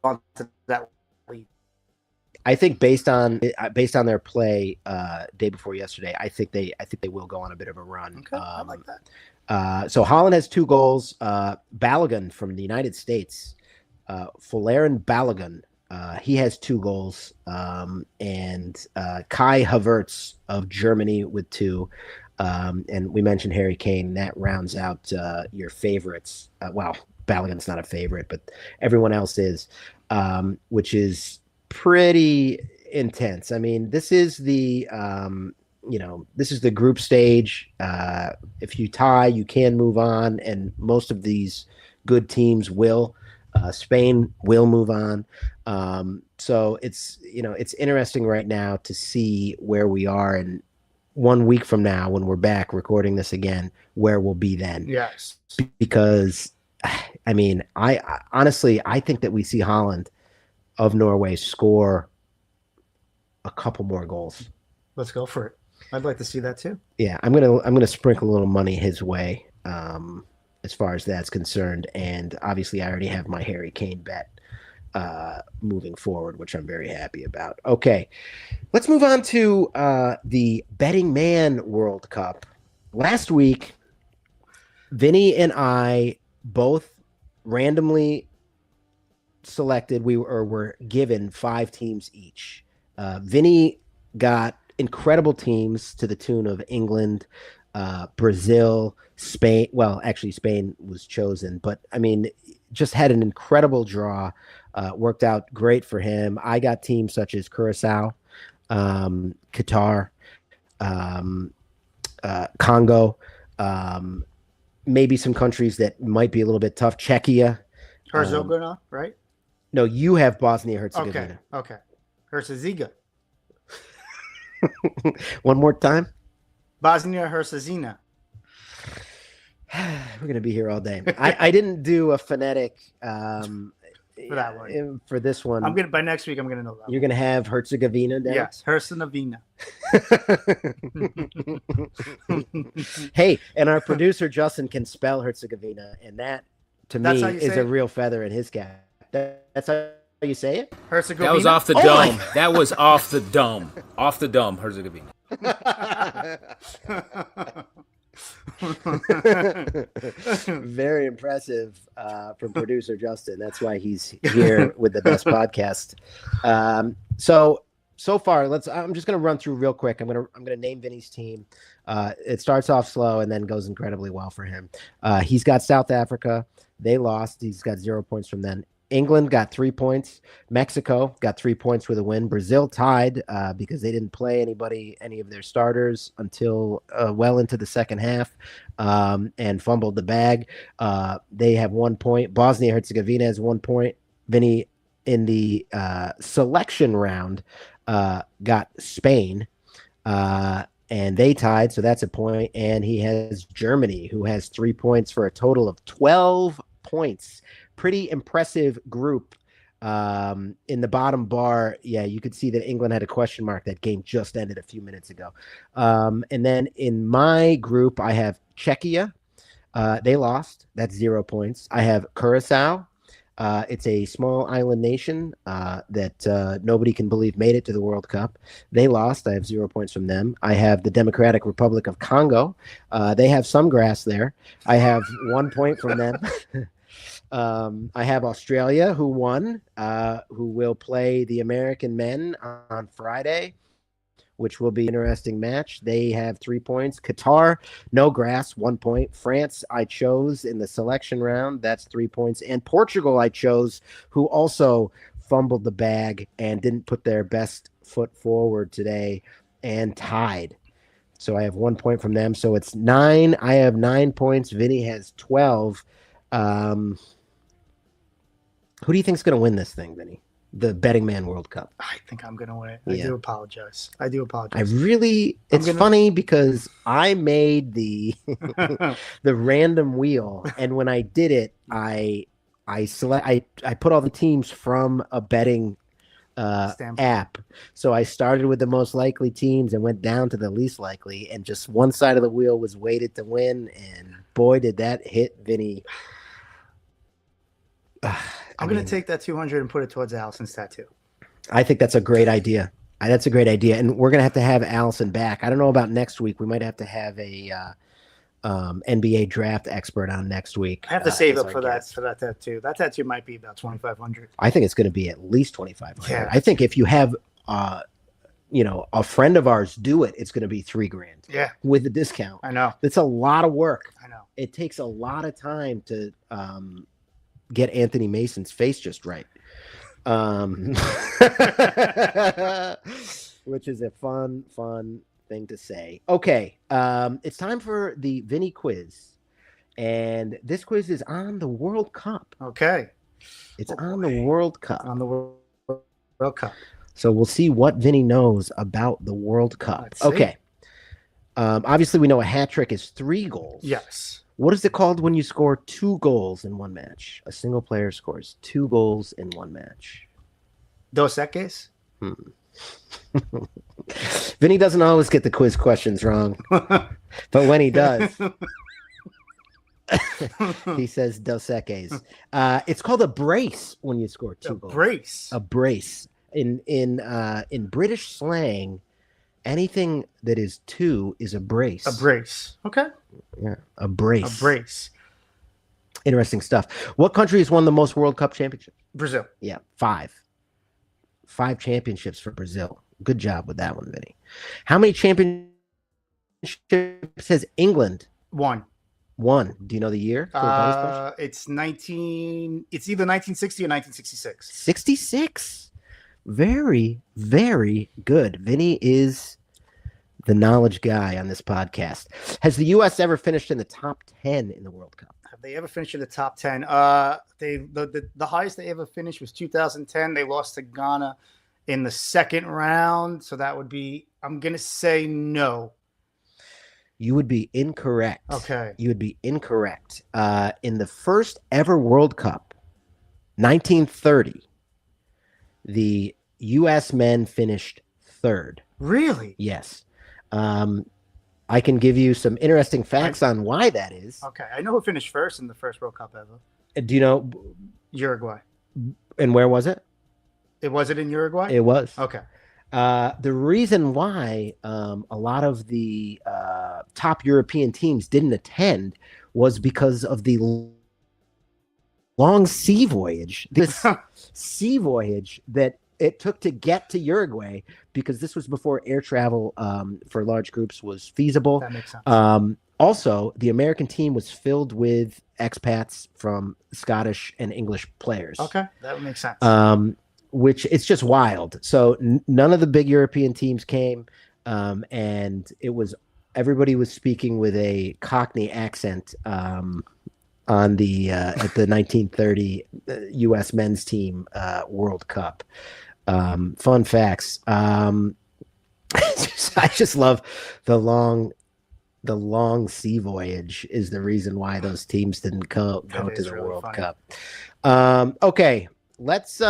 on to that lead? I think based on their play day before yesterday, I think they will go on a bit of a run. Okay, I like that. So Holland has 2 goals. Balogun from the United States, Folarin Balogun, he has 2 goals. And Kai Havertz of Germany with 2. And we mentioned Harry Kane. That rounds out your favorites. Well, Balogun's not a favorite, but everyone else is, which is pretty intense. I mean, this is the group stage. If you tie, you can move on, and most of these good teams will. Spain will move on. So it's interesting right now to see where we are, and 1 week from now when we're back recording this again, where we'll be then. Yes. Because I mean, I honestly think that we see Holland of Norway score a couple more goals. Let's go for it. I'd like to see that too. Yeah, I'm gonna sprinkle a little money his way, as far as that's concerned. And obviously, I already have my Harry Kane bet moving forward, which I'm very happy about. Okay, let's move on to the Betting Man World Cup. Last week, Vinny and I both randomly selected. We were given 5 teams each. Vinny got incredible teams to the tune of England, Brazil, Spain. Well, actually, Spain was chosen, but I mean, just had an incredible draw. Worked out great for him. I got teams such as Curacao, Qatar, Congo, maybe some countries that might be a little bit tough. Czechia. Herzegovina, right? No, you have Bosnia-Herzegovina. Okay. Herzegovina. One more time. Bosnia-Herzegovina. We're gonna be here all day. I didn't do a phonetic for that one. For this one, By next week I'm gonna know that. You're gonna have Herzegovina down. Yes, Herzegovina. Hey, and our producer Justin can spell Herzegovina, and that to That's me how you is say a it? real feather in his cap. That's how you say it. Herzegovina. That was off the Oh dome. my- That was off the dome. Off the dome, Herzegovina. Very impressive from producer Justin. That's why he's here with the best podcast. So far, I'm just gonna run through real quick. I'm gonna name Vinny's team. It starts off slow and then goes incredibly well for him. He's got South Africa. They lost. He's got 0 points from them. England got 3 points. Mexico got 3 points with a win. Brazil tied because they didn't play any of their starters until well into the second half and fumbled the bag. They have 1 point. Bosnia-Herzegovina has 1 point. Vinny in the selection round got Spain and they tied, so that's a point. And he has Germany, who has 3 points for a total of 12 points. Pretty impressive group. In the bottom bar, yeah, you could see that England had a question mark. That game just ended a few minutes ago. And then in my group, I have Czechia. They lost. That's 0 points. I have Curacao. It's a small island nation that nobody can believe made it to the World Cup. They lost. I have 0 points from them. I have the Democratic Republic of Congo. They have some grass there. I have 1 point from them. I have Australia, who won, who will play the American men on Friday, which will be an interesting match. They have 3 points. Qatar, no grass, 1 point. France, I chose in the selection round. That's 3 points. And Portugal, I chose, who also fumbled the bag and didn't put their best foot forward today and tied. So I have 1 point from them. So it's 9. I have 9 points. Vinny has 12. Who do you think is going to win this thing, Vinny? The Betting Man World Cup. I think I'm gonna win. Yeah. I do apologize. It's funny because I made the the random wheel, and when I did it, I put all the teams from a betting app. So I started with the most likely teams and went down to the least likely, and just one side of the wheel was weighted to win, and boy, did that hit Vinny. I'm going to take that 200 and put it towards Allison's tattoo. I think that's a great idea. That's a great idea. And we're going to have Allison back. I don't know about next week. We might have to have a NBA draft expert on next week. I have to save as up our for guest. that tattoo. That tattoo might be about 2,500. I think it's going to be at least 2,500. Yeah. I think if you have, a friend of ours do it, it's going to be $3,000 Yeah, with the discount. I know. It's a lot of work. I know. It takes a lot of time to get Anthony Mason's face just right. Which is a fun thing to say. Okay. It's time for the Vinny quiz. And this quiz is on the World Cup. Okay. It's on the World Cup. On the World Cup. So we'll see what Vinny knows about the World Cup. Let's see. Okay. Obviously, we know a hat trick is 3 goals. Yes. What is it called when you score 2 goals in one match? A single player scores 2 goals in one match. Dos Equis? Vinny doesn't always get the quiz questions wrong, but when he does, he says Dos Equis. It's called a brace when you score 2 goals. Brace. A brace. In British slang, anything that is 2 is a brace. A brace. Okay. Yeah, a brace. A brace. Interesting stuff. What country has won the most World Cup championships? Brazil. Yeah, 5. 5 championships for Brazil. Good job with that one, Vinny. How many championships has England 1. won? Do you know the year? It's either 1960 or 1966. 66. Very, very good. Vinny is the knowledge guy on this podcast. Has the U.S. ever finished in the top 10 in the World Cup? Have they ever finished in the top 10? The highest they ever finished was 2010. They lost to Ghana in the second round. So that would be, I'm going to say no. You would be incorrect. Okay. You would be incorrect. In the first ever World Cup, 1930, the U.S. men finished third. Really? Yes. I can give you some interesting facts on why that is. Okay, I know who finished first in the first World Cup ever. Do you know? Uruguay. And where was it? Was it in Uruguay? It was. Okay. The reason why a lot of the top European teams didn't attend was because of the long sea voyage. This sea voyage that it took to get to Uruguay, because this was before air travel for large groups was feasible. That makes sense. Also, the American team was filled with expats from Scottish and English players. Okay, that would make sense. Which it's just wild. So none of the big European teams came, and it was everybody was speaking with a Cockney accent on the at the 1930 U.S. men's team World Cup. Fun facts. I just love the long sea voyage is the reason why those teams didn't go to the really World funny. Cup. Okay, let's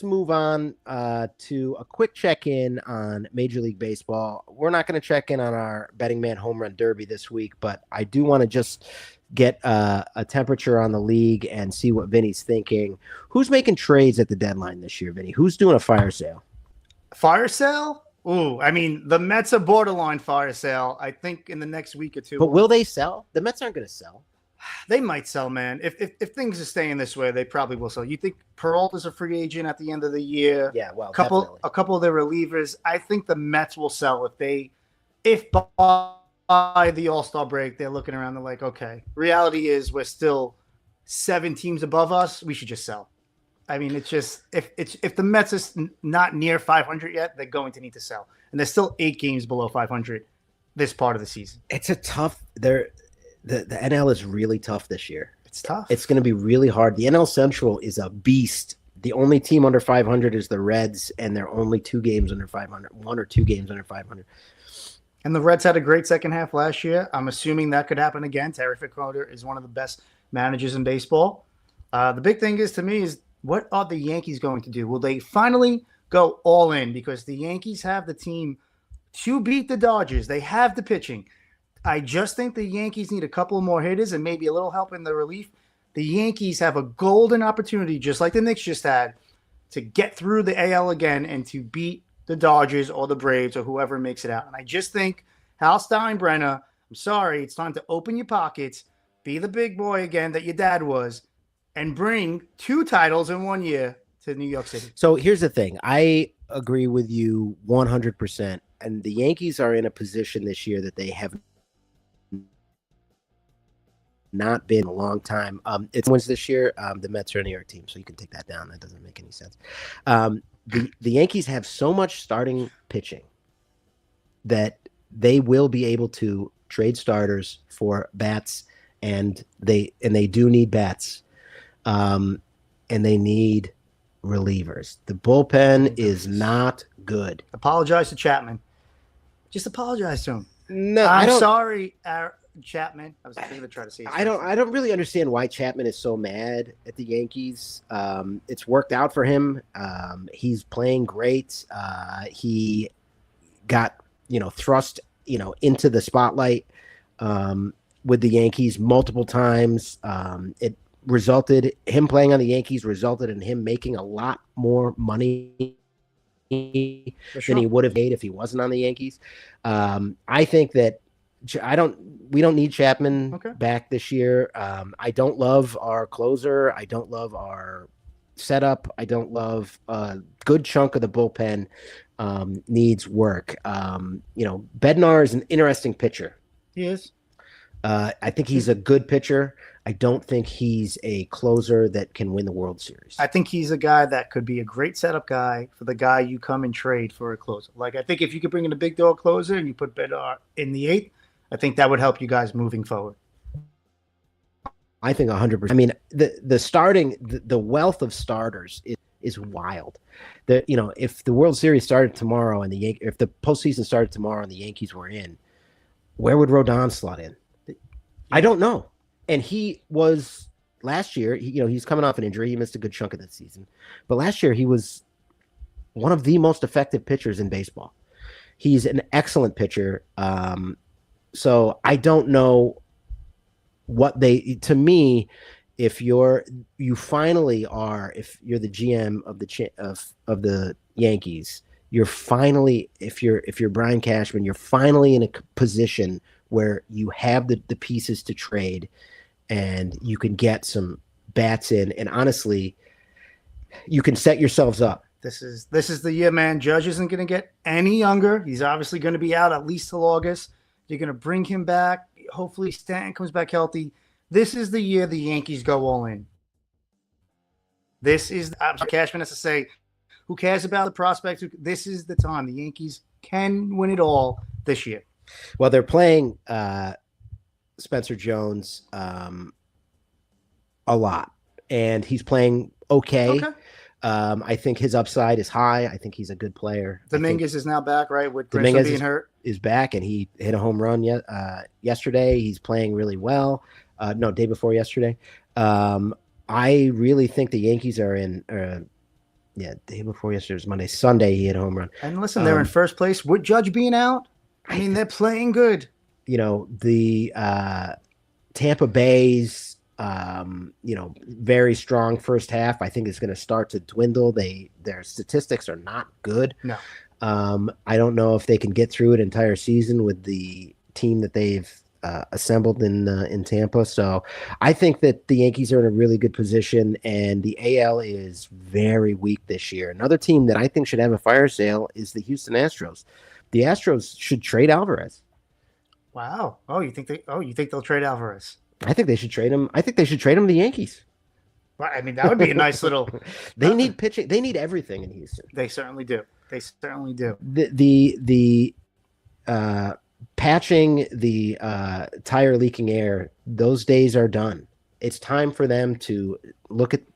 move on to a quick check-in on Major League Baseball. We're not going to check in on our Betting Man Home Run Derby this week, but I do want to just get a temperature on the league and see what Vinny's thinking. Who's making trades at the deadline this year, Vinny? Who's doing a fire sale? Fire sale? Ooh, I mean, the Mets are borderline fire sale. I think in the next week or two. But will they sell? The Mets aren't going to sell. They might sell, man. If things are staying this way, they probably will sell. You think Peralta's a free agent at the end of the year? Yeah, well, A couple of their relievers. I think the Mets will sell if by the All-Star break they're looking around. They're like, okay. Reality is we're still 7 teams above us. We should just sell. I mean, it's just if the Mets is not near 500 yet, they're going to need to sell, and they're still 8 games below 500 this part of the season. It's a tough. The NL is really tough this year. It's tough. It's going to be really hard. The NL Central is a beast. The only team under 500 is the Reds, and they're only 2 games under 500, 1 or 2 games under 500. And the Reds had a great second half last year. I'm assuming that could happen again. Terry Francona is one of the best managers in baseball. The big thing is to me is what are the Yankees going to do? Will they finally go all in? Because the Yankees have the team to beat the Dodgers. They have the pitching. I just think the Yankees need a couple more hitters and maybe a little help in the relief. The Yankees have a golden opportunity, just like the Knicks just had, to get through the AL again and to beat the Dodgers or the Braves or whoever makes it out. And I just think Hal Steinbrenner, I'm sorry, it's time to open your pockets, be the big boy again that your dad was, and bring 2 titles in 1 year to New York City. So here's the thing. I agree with you 100%. And the Yankees are in a position this year that they have not been in a long time. It's wins this year. The Mets are a New York team, so you can take that down. That doesn't make any sense. The Yankees have so much starting pitching that they will be able to trade starters for bats, and they do need bats. And they need relievers. The bullpen is not good. Apologize to Chapman. Just apologize to him. No, I'm sorry, Chapman. I was going to try to say. I don't really understand why Chapman is so mad at the Yankees. It's worked out for him. He's playing great. He got thrust into the spotlight with the Yankees multiple times. Him playing on the Yankees resulted in him making a lot more money than he would have made if he wasn't on the Yankees. I think that we don't need Chapman back this year. I don't love our closer. I don't love our setup. I don't love a good chunk of the bullpen needs work. Bednar is an interesting pitcher. He is. I think he's a good pitcher. I don't think he's a closer that can win the World Series. I think he's a guy that could be a great setup guy for the guy you come and trade for a closer. Like, I think if you could bring in a big dog closer and you put Bednar in the 8th, I think that would help you guys moving forward. I think 100%. I mean, the wealth of starters is wild. If the World Series started tomorrow and if the postseason started tomorrow and the Yankees were in, where would Rodon slot in? I don't know. And he was last year, he's coming off an injury. He missed a good chunk of the season, but last year he was one of the most effective pitchers in baseball. He's an excellent pitcher. So I don't know what to me, if you're the GM of the Yankees, you're finally, if you're Brian Cashman, you're finally in a position where you have the pieces to trade and you can get some bats in, and honestly, you can set yourselves up. This is the year, man. Judge isn't going to get any younger. He's obviously going to be out at least till August. You're going to bring him back. Hopefully Stanton comes back healthy. This is the year the Yankees go all in. Cashman has to say, who cares about the prospects? This is the time. The Yankees can win it all this year. Well, they're playing Spencer Jones a lot, and he's playing okay. I think his upside is high. I think he's a good player. Dominguez is now back, right? With Dominguez being hurt, is back, and he hit a home run yesterday. He's playing really well. Day before yesterday. I really think the Yankees are in. Day before yesterday was Monday. Sunday he hit a home run. And listen, they're in first place with Judge being out. I mean, they're playing good. The Tampa Bay's. Very strong first half. I think it's going to start to dwindle. Their statistics are not good. No. I don't know if they can get through an entire season with the team that they've assembled in Tampa. So I think that the Yankees are in a really good position, and the AL is very weak this year. Another team that I think should have a fire sale is the Houston Astros. The Astros should trade Alvarez. Wow. You think they'll trade Alvarez? I think they should trade him. I think they should trade him to the Yankees. Well, I mean, that would be a nice little. They need pitching. They need everything in Houston. They certainly do. The patching the tire leaking air, those days are done. It's time for them to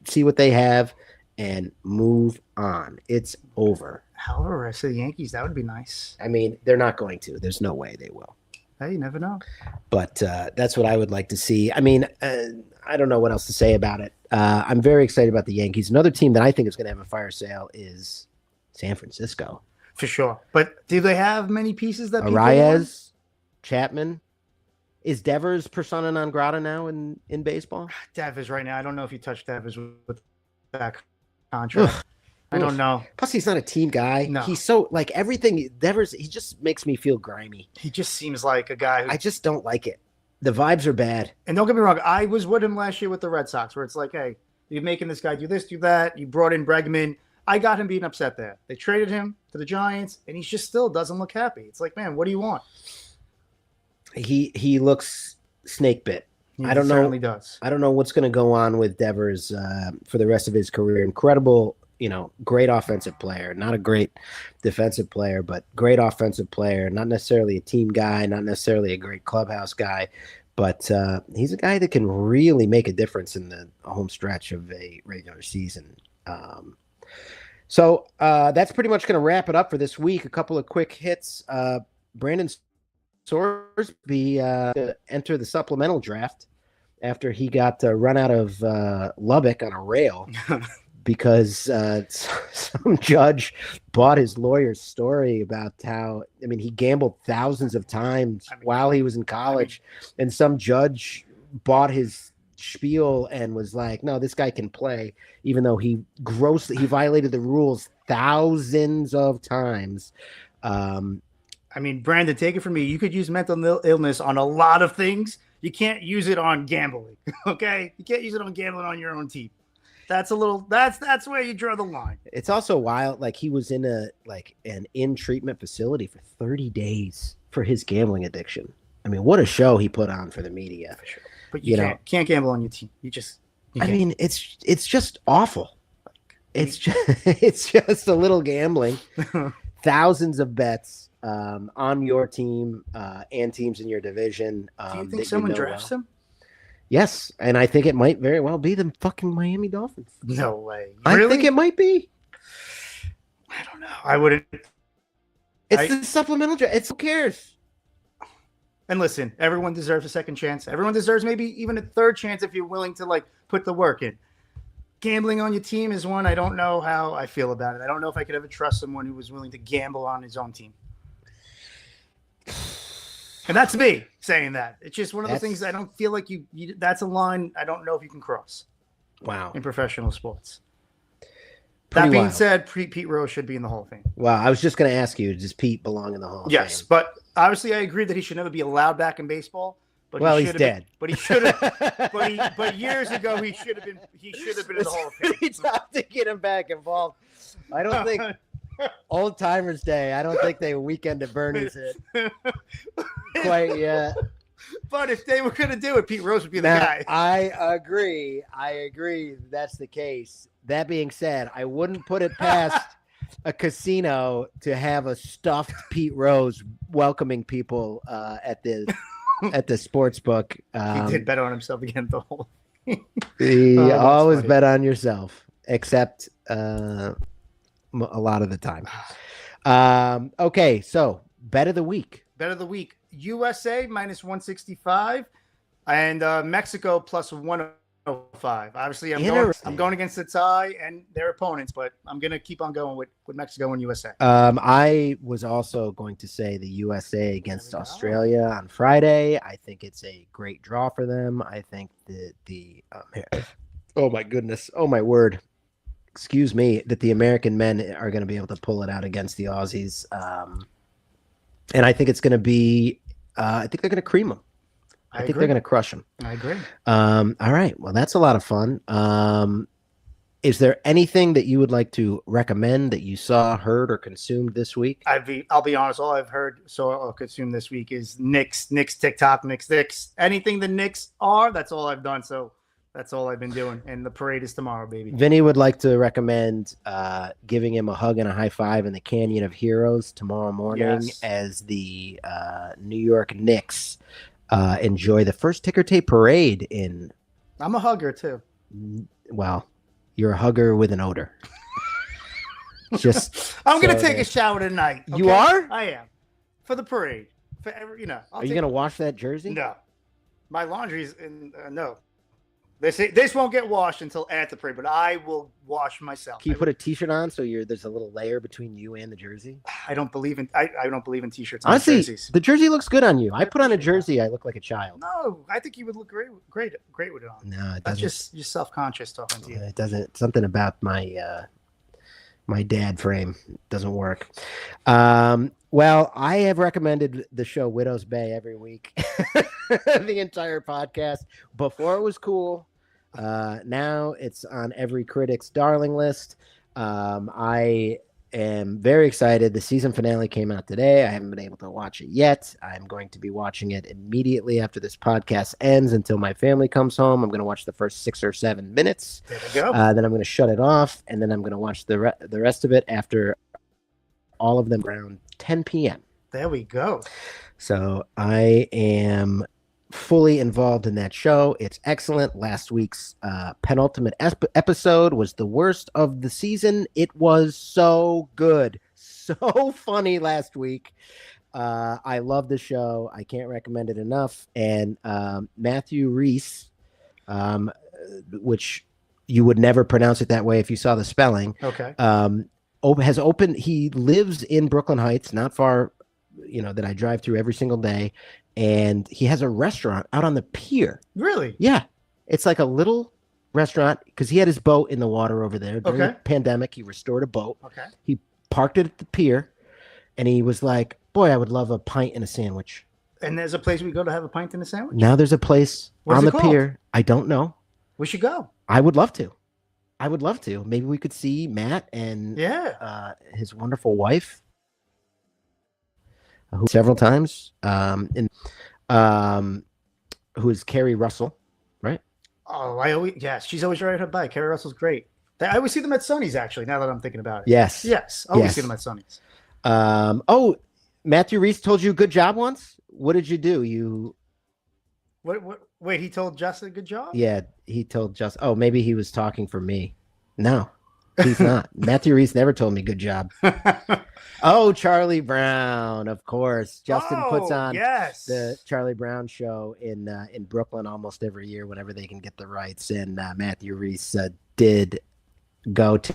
see what they have and move on. It's over. Alvarez to the Yankees, that would be nice. I mean, they're not going to. There's no way they will. Hey, you never know. But that's what I would like to see. I mean, I don't know what else to say about it. I'm very excited about the Yankees. Another team that I think is going to have a fire sale is San Francisco. For sure. But do they have many pieces that Arraez, Chapman? Is Devers persona non grata now in baseball? Devers right now. I don't know if you touch Devers with that contract. Ugh. I don't know. Plus, he's not a team guy. No. He's so everything. Devers, he just makes me feel grimy. He just seems like a guy I just don't like it. The vibes are bad. And don't get me wrong, I was with him last year with the Red Sox, where it's like, hey, you're making this guy do this, do that. You brought in Bregman. I got him being upset there. They traded him to the Giants, and he just still doesn't look happy. It's like, man, what do you want? He looks snake bit. I don't know. Certainly does. I don't know what's going to go on with Devers for the rest of his career. Incredible. Great offensive player, not a great defensive player, but great offensive player, not necessarily a team guy, not necessarily a great clubhouse guy, but he's a guy that can really make a difference in the home stretch of a regular season. So that's pretty much going to wrap it up for this week. A couple of quick hits. Brandon Sorsby to enter the supplemental draft after he got run out of Lubbock on a rail. Because some judge bought his lawyer's story about how, he gambled thousands of times while he was in college, and some judge bought his spiel and was like, no, this guy can play, even though he violated the rules thousands of times. Brandon, take it from me. You could use mental illness on a lot of things. You can't use it on gambling, okay? You can't use it on gambling on your own team. That's where you draw the line. It's also wild. Like, he was in an in-treatment facility for 30 days for his gambling addiction. What a show he put on for the media. For sure. But you can't gamble on your team. You can't. It's just awful. It's just a little gambling. Thousands of bets on your team and teams in your division. Do you think someone drafts him? Yes, and I think it might very well be the fucking Miami Dolphins. No way. Really? I think it might be. I don't know. I wouldn't. It's the supplemental draft. Who cares? And listen, everyone deserves a second chance. Everyone deserves maybe even a third chance if you're willing to like put the work in. Gambling on your team is one. I don't know how I feel about it. I don't know if I could ever trust someone who was willing to gamble on his own team. And that's me saying that. It's just one of those things I don't feel like you that's a line I don't know if you can cross. Wow. In professional sports. Pretty that being wild. said, Pete Rose should be in the Hall of Fame. Wow. I was just going to ask you, does Pete belong in the Hall of Yes, Fame? but obviously I agree that he should never be allowed back in baseball. But Well, he he's should dead. have been, but he should have. But years ago, he should have been in the Hall of Fame. It's time to get him back involved. I don't think Old Timers Day. I don't think they weekend at Bernie's it quite yet. But if they were going to do it, Pete Rose would be the Now, guy. I agree. That's the case. That being said, I wouldn't put it past a casino to have a stuffed Pete Rose welcoming people at the sports book. He did bet on himself again the whole. You always funny. bet on yourself, except a lot of the time. Okay, so bet of the week. Bet of the week: USA minus 165, and Mexico plus 105. Obviously, I'm Interesting. going against the tie and their opponents, but I'm going to keep on going with Mexico and USA. I was also going to say the USA against There we go. Australia on Friday. I think it's a great draw for them. I think the oh my goodness, oh my word, excuse me, that the American men are going to be able to pull it out against the Aussies. And I think it's going to be, I think they're going to cream them. I think agree. they're going to crush them. I agree. All right. Well, that's a lot of fun. Is there anything that you would like to recommend that you saw, heard, or consumed this week? I'll be honest. All I've heard or consumed this week is Knicks TikTok, Knicks. Anything the Knicks are, that's all I've done. So that's all I've been doing. And the parade is tomorrow, baby. Vinny would like to recommend giving him a hug and a high five in the Canyon of Heroes tomorrow morning Yes. as the New York Knicks enjoy the first ticker tape parade in, I'm a hugger too. well, you're a hugger with an odor. Just I'm gonna so take that- a shower tonight. You okay? are? I am for the parade. For every, Are you going to wash that jersey? No, my laundry's in. No, they say this won't get washed until at the parade, but I will wash myself. Can you put a T-shirt on so there's a little layer between you and the jersey? I don't believe in. I don't believe in t-shirts. And Honestly, jerseys. the jersey looks good on you. I put on a jersey, I look like a child. No, I think you would look great with it on. No, it That's doesn't. just you're self-conscious talking to you. It doesn't. Something about my my dad frame doesn't work. Well, I have recommended the show Widow's Bay every week, the entire podcast. Before it was cool. Now it's on every critic's darling list. I am very excited. The season finale came out today. I haven't been able to watch it yet. I'm going to be watching it immediately after this podcast ends until my family comes home. I'm going to watch the first 6 or 7 minutes. There we go. Then I'm going to shut it off, and then I'm going to watch the rest of it after all of them around 10 p.m. There we go. So I am fully involved in that show. It's excellent. Last week's penultimate episode was the worst of the season. It was so good. So funny last week. I love the show. I can't recommend it enough. And Matthew Reese, which you would never pronounce it that way if you saw the spelling, Okay. has opened. He lives in Brooklyn Heights, not far, that I drive through every single day. And he has a restaurant out on the pier. Really? Yeah. It's like a little restaurant because he had his boat in the water over there. During the Okay. pandemic, he restored a boat. Okay. He parked it at the pier, and he was like, boy, I would love a pint and a sandwich. And there's a place we go to have a pint and a sandwich. Now there's a place What's on it the called? pier. I don't know. We should go. I would love to. Maybe we could see Matt and Yeah. his wonderful wife who several times who is Carrie Russell, right? Oh, she's always riding her bike. Carrie Russell's great. I always see them at Sonny's, actually, now that I'm thinking about it. Yes. Yes. Always Yes. see them at Sonny's. Matthew Reese told you good job once. What did you do? Wait, he told Justin good job? Yeah, he told maybe he was talking for me. No. He's not. Matthew Reese never told me good job. Oh, Charlie Brown, of course. Justin puts on yes. the Charlie Brown show in Brooklyn almost every year whenever they can get the rights. And Matthew Reese did go to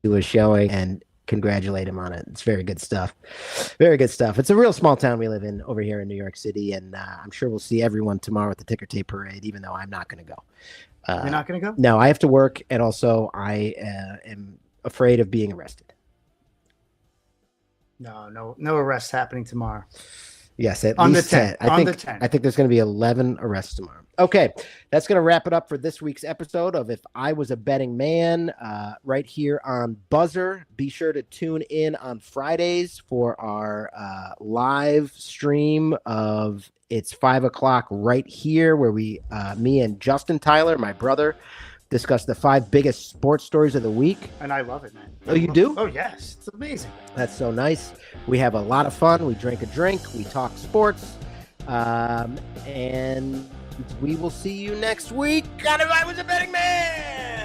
a showing and congratulate him on it. It's very good stuff. Very good stuff. It's a real small town we live in over here in New York City, and I'm sure we'll see everyone tomorrow at the ticker tape parade, even though I'm not going to go. You're not going to go? No, I have to work, and also I am afraid of being arrested. No arrests happening tomorrow. Yes, at on least the 10. 10. I think there's going to be 11 arrests tomorrow. Okay, that's going to wrap it up for this week's episode of If I Was a Betting Man, right here on Buzzer. Be sure to tune in on Fridays for our live stream of It's 5 o'clock right here, where me and Justin Tyler, my brother, discuss the 5 biggest sports stories of the week. And I love it, man. Oh, you do? Oh, yes. It's amazing. That's so nice. We have a lot of fun. We drink a drink. We talk sports. And we will see you next week on If I Was a Betting Man.